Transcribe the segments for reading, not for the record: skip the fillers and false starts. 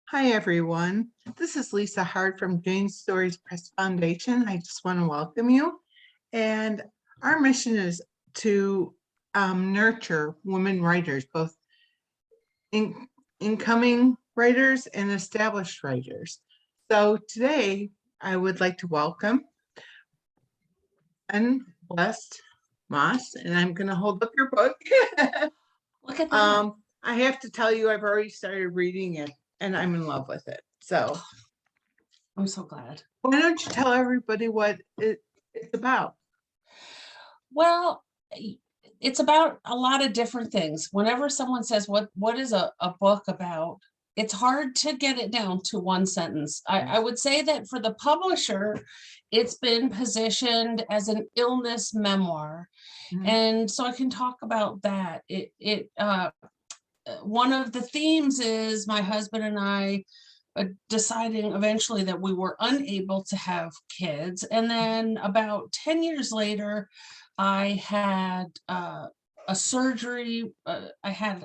Hi, everyone. This is Lisa Hart from Jane Stories Press Foundation. I just want to welcome you. And our mission is to nurture women writers, both incoming writers and established writers. So today, I would like to welcome Ann West Moss, and I'm going to hold up your book. Look at that. I have to tell you, I've already started reading it, and I'm in love with it. So I'm so glad. why don't you tell everybody what it's about? Well, it's about a lot of different things. Whenever someone says, what is a book about? It's hard to get it down to one sentence. I would say that for the publisher, it's been positioned as an illness memoir. Mhm. And so I can talk about that. One of the themes is my husband and I deciding eventually that we were unable to have kids. And then about 10 years later, I had a surgery. I had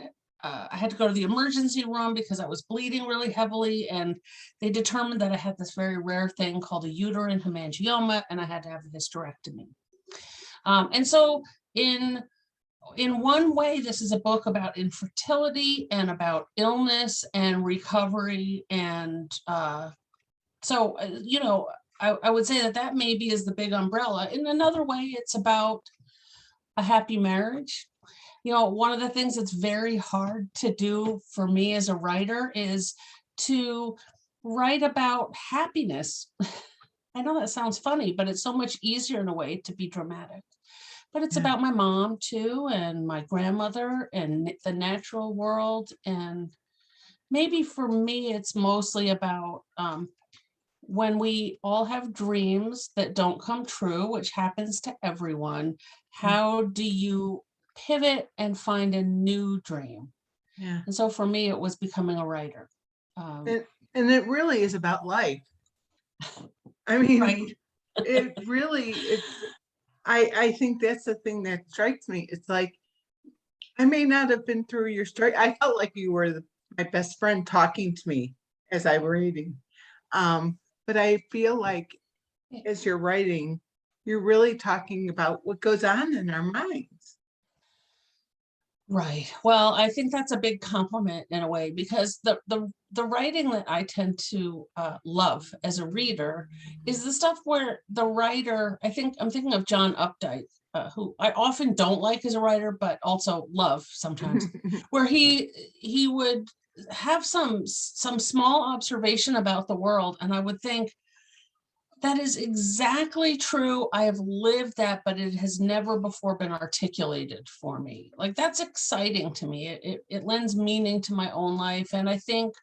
to go to the emergency room because I was bleeding really heavily. And they determined that I had this very rare thing called a uterine hemangioma, and I had to have a hysterectomy. And so in one way, this is a book about infertility and about illness and recovery. And I would say that maybe is the big umbrella. In another way, it's about a happy marriage. One of the things that's very hard to do for me as a writer is to write about happiness. I know that sounds funny, but it's so much easier in a way to be dramatic. But it's about my mom too, and my grandmother, and the natural world. And maybe for me, it's mostly about when we all have dreams that don't come true, which happens to everyone. How do you pivot and find a new dream? Yeah. And so for me, it was becoming a writer. And it really is about life. I mean, Right. it really, I think that's the thing that strikes me. It's like, I may not have been through your story. I felt like you were my best friend talking to me as I were reading. But I feel like as you're writing, you're really talking about what goes on in our minds. Right. Well, I think that's a big compliment in a way, because the writing that I tend to love as a reader is the stuff where the writer, I'm thinking of John Updike, who I often don't like as a writer, but also love sometimes, where he would have some small observation about the world, and I would think, that is exactly true. I have lived that, but it has never before been articulated for me. Like, that's exciting to me. It lends meaning to my own life. And I think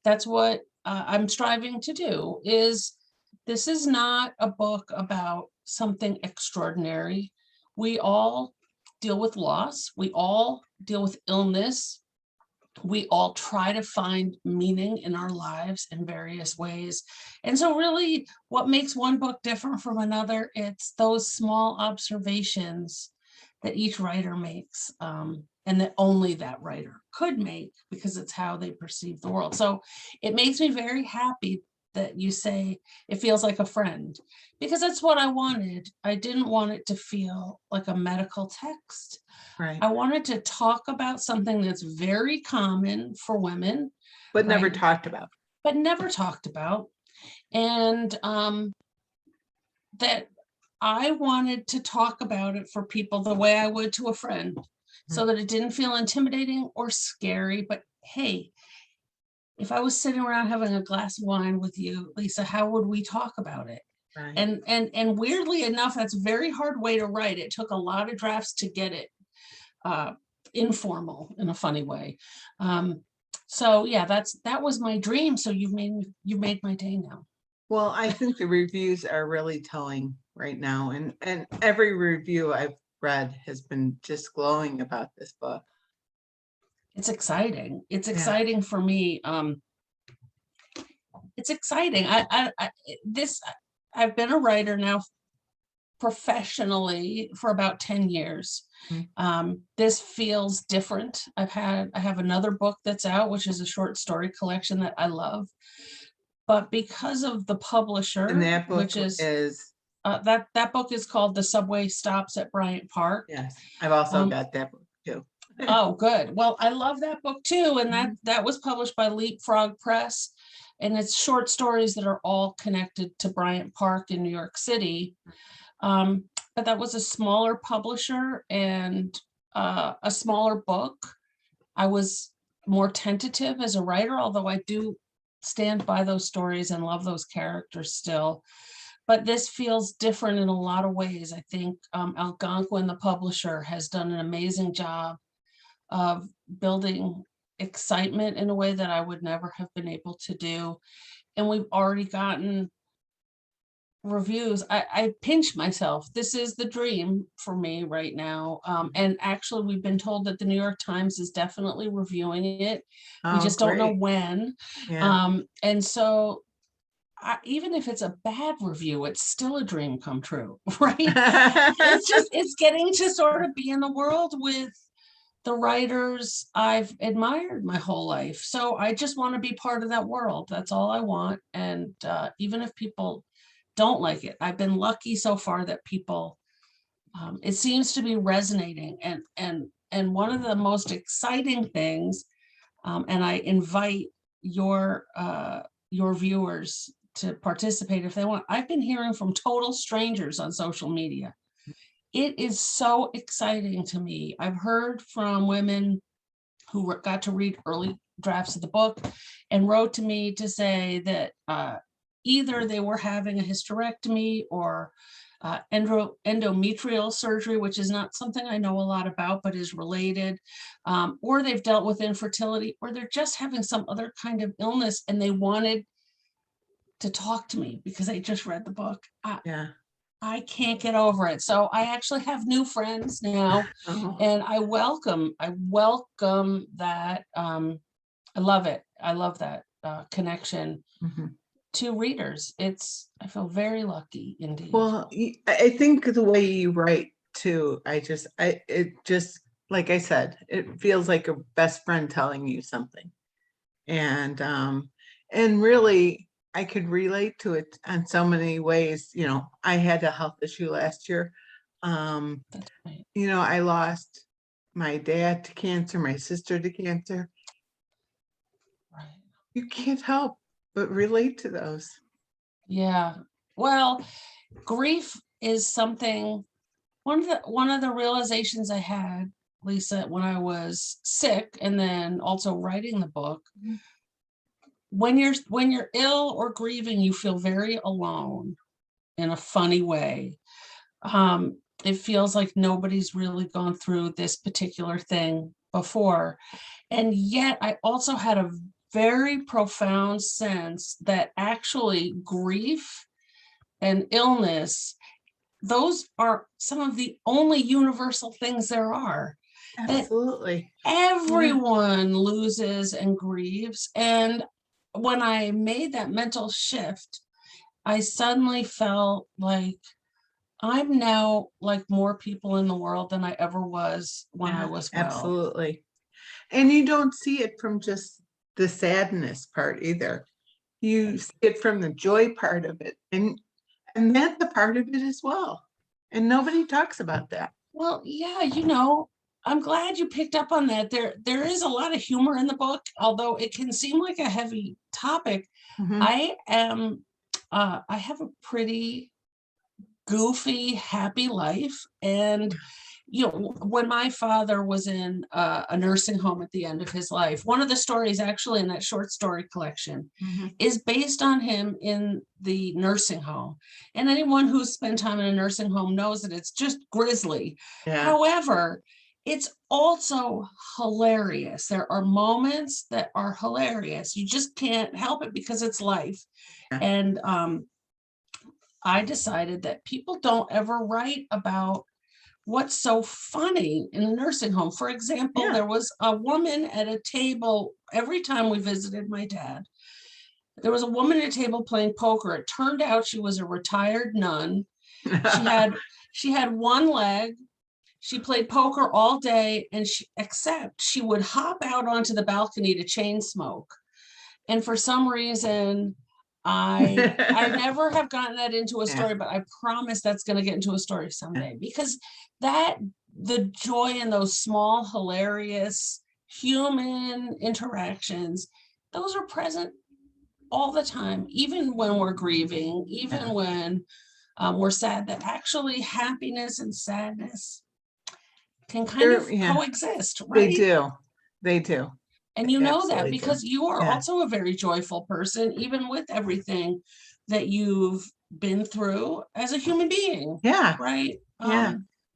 that's what I'm striving to do. This is not a book about something extraordinary. We all deal with loss. We all deal with illness. We all try to find meaning in our lives in various ways. And so really what makes one book different from another, it's those small observations that each writer makes, and that only that writer could make, because it's how they perceive the world. So it makes me very happy that you say it feels like a friend, because that's what I wanted. I didn't want it to feel like a medical text. Right. I wanted to talk about something that's very common for women, But never right? talked about. But never talked about. And that I wanted to talk about it for people the way I would to a friend, so that it didn't feel intimidating or scary. But hey, if I was sitting around having a glass of wine with you, Lisa, how would we talk about it? Right. And weirdly enough, that's a very hard way to write. It took a lot of drafts to get it informal in a funny way. So yeah, that was my dream. So you made my day now. Well, I think the reviews are really telling right now, and every review I've read has been just glowing about this book. It's exciting. It's exciting for me. It's exciting. I've been a writer now professionally for about 10 years. Mhm. This feels different. I have another book that's out, which is a short story collection that I love. But because of the And publisher, that book which is is, that book is called The Subway Stops at Bryant Park. yes, I've also Um, got that book too. oh, good. Well, I love that book too, and Mhm. that was published by Leapfrog Press, and it's short stories that are all connected to Bryant Park in New York City. Um, but that was a smaller publisher and a smaller book. I was more tentative as a writer, although I do stand by those stories and love those characters still. But this feels different in a lot of ways. I think Algonquin, the publisher, has done an amazing job of building excitement in a way that I would never have been able to do. And we've already gotten reviews. I pinch myself. This is the dream for me right now. And actually, we've been told that the New York Times is definitely reviewing it. We Oh, just don't know great. when. Yeah. And so even if it's a bad review, it's still a dream come true, right? It's getting to sort of be in the world with the writers I've admired my whole life. So I just want to be part of that world. That's all I want. And even if people don't like it, I've been lucky so far that people, it seems to be resonating. And one of the most exciting things, and I invite your viewers to participate if they want. I've been hearing from total strangers on social media. It is so exciting to me. I've heard from women who got to read early drafts of the book and wrote to me to say that either they were having a hysterectomy or endometrial surgery, which is not something I know a lot about, but is related, or they've dealt with infertility, or they're just having some other kind of illness and they wanted to talk to me because they just read the book. Yeah. I can't get over it. So I actually have new friends now, Oh. and I welcome that. I love it. I love that connection Mhm. to readers. I feel very lucky indeed. Well, I think the way you write too, it just, like I said, it feels like a best friend telling you something. And really, I could relate to it on so many ways. I had a health issue last year. Um, That's right. I lost my dad to cancer, my sister to cancer. Right. You can't help but relate to those. Yeah. Well, grief is something. One of the realizations I had, Lisa, when I was sick, and then also writing the book, Mhm. when you're ill or grieving, you feel very alone in a funny way. It feels like nobody's really gone through this particular thing before. And yet I also had a very profound sense that actually grief and illness, those are some of the only universal things there are, that Absolutely. Yeah. everyone loses and grieves. And when I made that mental shift, I suddenly felt like I'm now like more people in the world than I ever was when I Yeah, was well. absolutely. And you don't see it from just the sadness part either. You see it from the joy part of it. And that's a part of it as well. And nobody talks about that. Well, yeah, I'm glad you picked up on that. There is a lot of humor in the book, although it can seem like a heavy topic. Mhm. I have a pretty goofy, happy life. And, when my father was in a nursing home at the end of his life, one of the stories actually in that short story collection Mhm. is based on him in the nursing home. And anyone who's spent time in a nursing home knows that it's just grisly. Yeah, However, it's also hilarious. There are moments that are hilarious. You just can't help it because it's life. yeah, And I decided that people don't ever write about what's so funny in a nursing home. For example, yeah. there was a woman at a table every time we visited my dad. There was a woman at a table playing poker. It turned out she was a retired nun, She had one leg. She played poker all day, and except she would hop out onto the balcony to chain smoke. And for some reason, I never have gotten that into a story, but I promise that's going to get into a story someday, because the joy in those small, hilarious human interactions, those are present all the time, even when we're grieving, even when we're sad, that actually happiness and sadness can kind of coexist, right? They do. And you know that because you are also a very joyful person, even with everything that you've been through as a human being. Yeah. Right.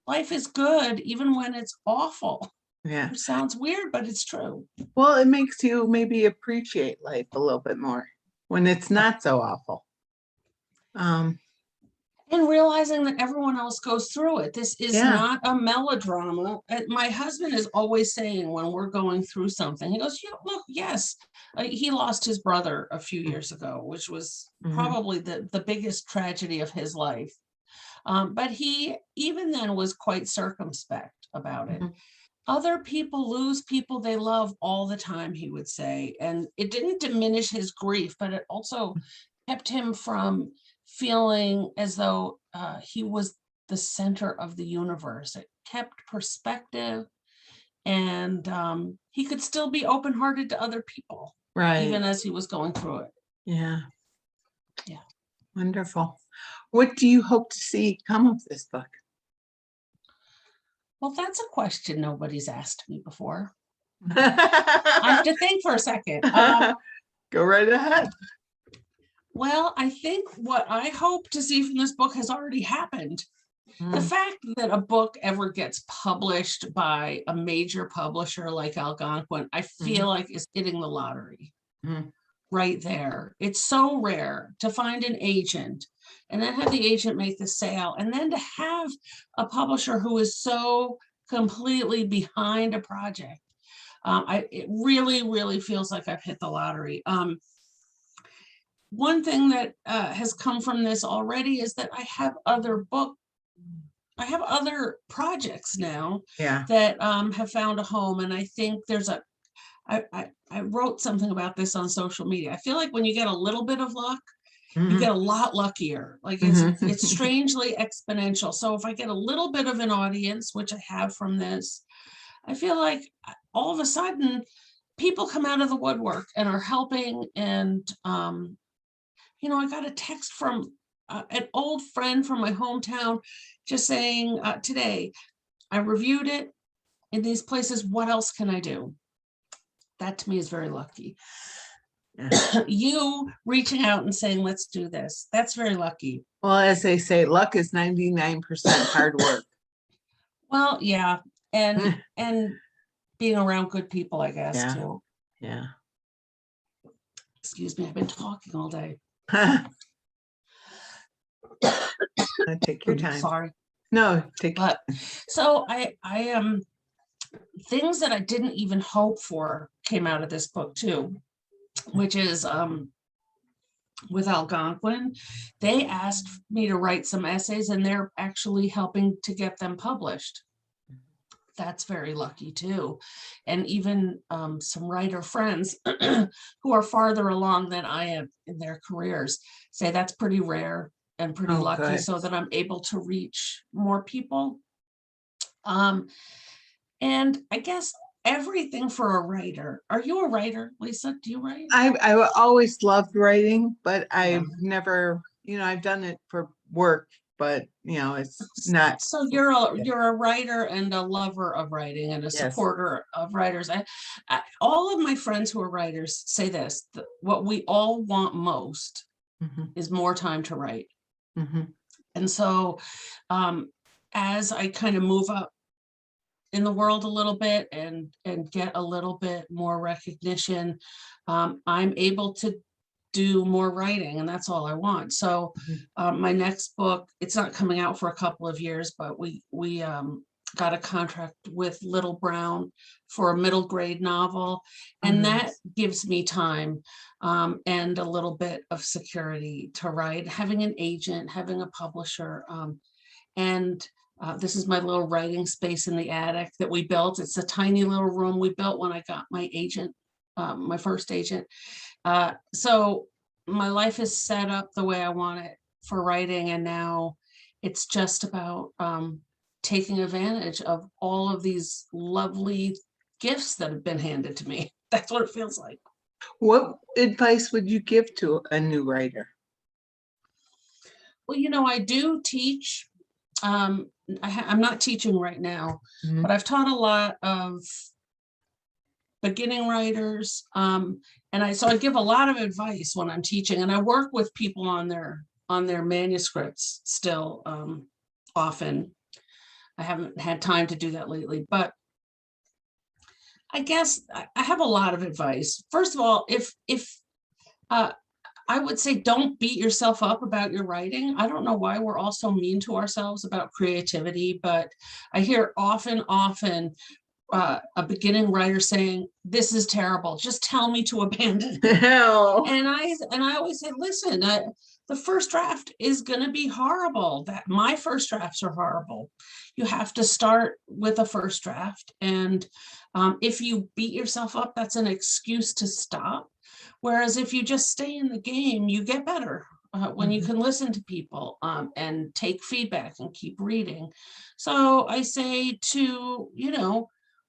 Life is good, even when it's awful. Yeah. It sounds weird, but it's true. Well, it makes you maybe appreciate life a little bit more when it's not so awful. And realizing that everyone else goes through it. This is not a melodrama. My husband is always saying when we're going through something, he goes, look, yes, he lost his brother a few years ago, which was probably the biggest tragedy of his life. But he even then was quite circumspect about it. Other people lose people they love all the time, he would say. And it didn't diminish his grief, but it also kept him from feeling as though he was the center of the universe. It kept perspective, and he could still be open-hearted to other people, even as he was going through it. Yeah. Wonderful. What do you hope to see come of this book? Well, that's a question nobody's asked me before. I have to think for a second. Go right ahead. Well, I think what I hope to see from this book has already happened. The fact that a book ever gets published by a major publisher like Algonquin, I feel like is hitting the lottery right there. It's so rare to find an agent and then have the agent make the sale, and then to have a publisher who is so completely behind a project. It really, really feels like I've hit the lottery. One thing that has come from this already is that I have other projects now that have found a home. And I think I wrote something about this on social media. I feel like when you get a little bit of luck, you get a lot luckier. Like it's strangely exponential. So if I get a little bit of an audience, which I have from this, I feel like all of a sudden people come out of the woodwork and are helping. And, I got a text from an old friend from my hometown just saying today, I reviewed it in these places. What else can I do? That to me is very lucky. You reaching out and saying, let's do this. That's very lucky. Well, as they say, luck is 99% hard work. Well, yeah. And being around good people, I guess, too. Yeah. Excuse me, I've been talking all day. Take your time. Sorry. No, take but so I things that I didn't even hope for came out of this book too, which is with Algonquin. They asked me to write some essays, and they're actually helping to get them published. That's very lucky too. And even some writer friends who are farther along than I am in their careers say that's pretty rare and pretty lucky, good. So that I'm able to reach more people. And I guess everything for a writer. Are you a writer, Lisa? Do you write? I always loved writing, but I've never, I've done it for work, but it's not. So you're a writer and a lover of writing and a supporter of writers. All of my friends who are writers say this: what we all want most is more time to write. And so, as I kind of move up in the world a little bit and get a little bit more recognition, I'm able to do more writing, and that's all I want. So my next book, it's not coming out for a couple of years, but we got a contract with Little Brown for a middle grade novel. Oh, And that nice. gives me time and a little bit of security to write, having an agent, having a publisher. And this is my little writing space in the attic that we built. It's a tiny little room we built when I got my agent, my first agent. So my life is set up the way I want it for writing. And now it's just about taking advantage of all of these lovely gifts that have been handed to me. That's what it feels like. What advice would you give to a new writer? Well, I do teach. I'm not teaching right now, Mhm. but I've taught a lot of beginning writers. So I give a lot of advice when I'm teaching, and I work with people on their manuscripts still often. I haven't had time to do that lately, but I guess I have a lot of advice. First of all, if I would say don't beat yourself up about your writing. I don't know why we're all so mean to ourselves about creativity, but I hear often a beginning writer saying, "This is terrible. Just tell me to abandon it." No. And I always say, listen, the first draft is going to be horrible. That my first drafts are horrible. You have to start with a first draft. And if you beat yourself up, that's an excuse to stop. Whereas if you just stay in the game, you get better when you can listen to people and take feedback and keep reading. So I say to,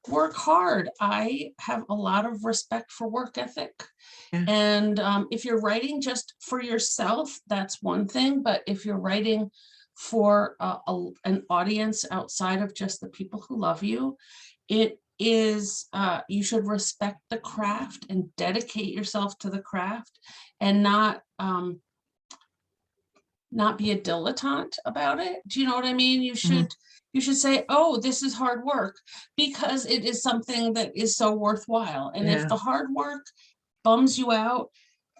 work hard. I have a lot of respect for work ethic. Yeah. And if you're writing just for yourself, that's one thing. But if you're writing for an audience outside of just the people who love you, it is you should respect the craft and dedicate yourself to the craft, and not be a dilettante about it. Do you know what I mean? You should say, oh, this is hard work, because it is something that is so worthwhile. And if Yeah. the hard work bums you out,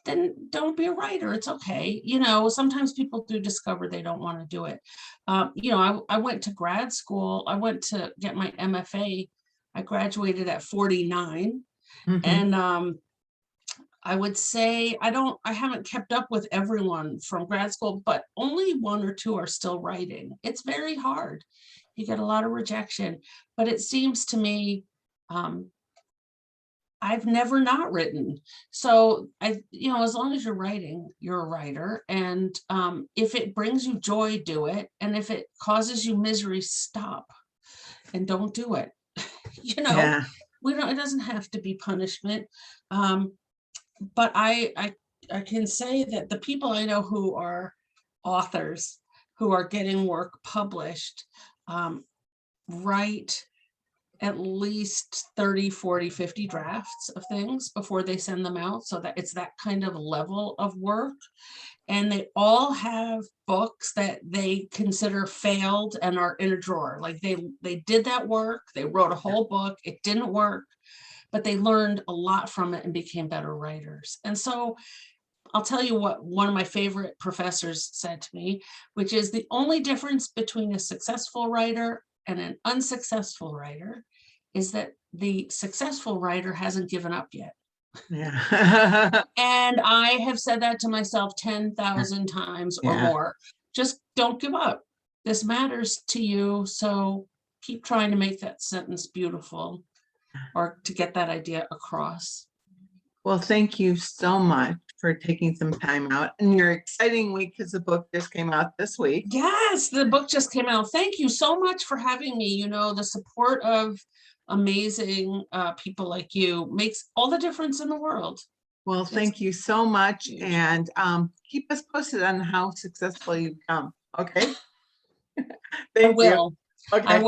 then don't be a writer. It's okay. Sometimes people do discover they don't want to do it. I went to grad school. I went to get my MFA. I graduated at 49. And I would say I haven't kept up with everyone from grad school, but only one or two are still writing. It's very hard. You get a lot of rejection, but it seems to me I've never not written. So as long as you're writing, you're a writer. And if it brings you joy, do it. And if it causes you misery, stop and don't do it. Yeah. It doesn't have to be punishment. But I can say that the people I know who are authors, who are getting work published, write at least 30, 40, 50 drafts of things before they send them out, so that it's that kind of level of work. And they all have books that they consider failed and are in a drawer. Like they did that work, they wrote a whole book, it didn't work, but they learned a lot from it and became better writers. And so I'll tell you what one of my favorite professors said to me, which is the only difference between a successful writer and an unsuccessful writer is that the successful writer hasn't given up yet. Yeah. And I have said that to myself 10,000 times or more. Just don't give up. This matters to you. So keep trying to make that sentence beautiful, or to get that idea across. Well, thank you so much for taking some time out in your exciting week, because the book just came out this week. Yes, the book just came out. Thank you so much for having me. The support of amazing people like you makes all the difference in the world. Well, thank you so much. And keep us posted on how successful you become. Okay. I Thank you. will. Okay. I will.